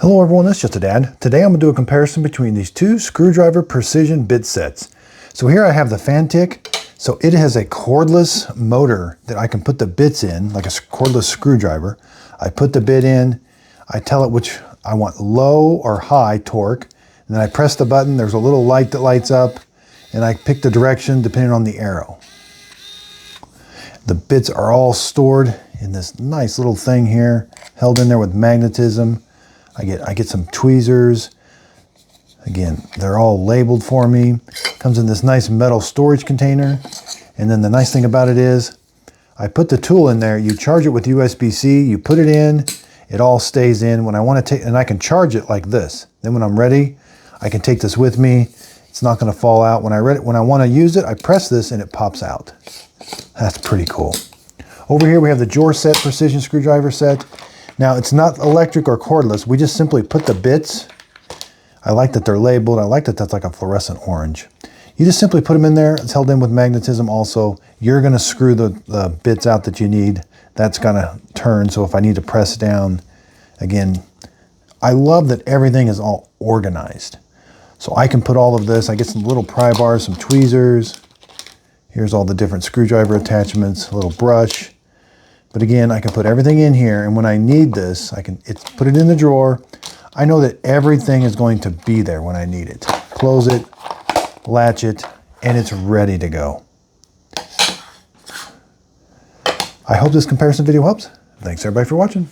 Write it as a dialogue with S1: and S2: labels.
S1: Hello everyone, it's just a dad. Today I'm going to do a comparison between these two screwdriver precision bit sets. So here I have the Fanttik. So it has a cordless motor that I can put the bits in, like a cordless screwdriver. I put the bit in, I tell it which I want, low or high torque, and then I press the button, there's a little light that lights up, and I pick the direction depending on the arrow. The bits are all stored in this nice little thing here, held in there with magnetism. I get some tweezers. Again, they're all labeled for me. Comes in this nice metal storage container. And then the nice thing about it is, I put the tool in there, you charge it with USB-C, you put it in, it all stays in. When I want to take, and I can charge it like this. Then when I'm ready, I can take this with me. It's not going to fall out. When I want to use it, I press this and it pops out. That's pretty cool. Over here we have the Jorest precision screwdriver set. Now it's not electric or cordless. We just simply put the bits. I like that they're labeled. I like that that's like a fluorescent orange. You just simply put them in there. It's held in with magnetism also. You're going to screw the bits out that you need. That's going to turn. So if I need to press down, again, I love that everything is all organized. So I can put all of this. I get some little pry bars, some tweezers. Here's all the different screwdriver attachments, a little brush. But again, I can put everything in here, and when I need this, I can put it in the drawer. I know that everything is going to be there when I need it. Close it, latch it, and it's ready to go. I hope this comparison video helps. Thanks everybody for watching.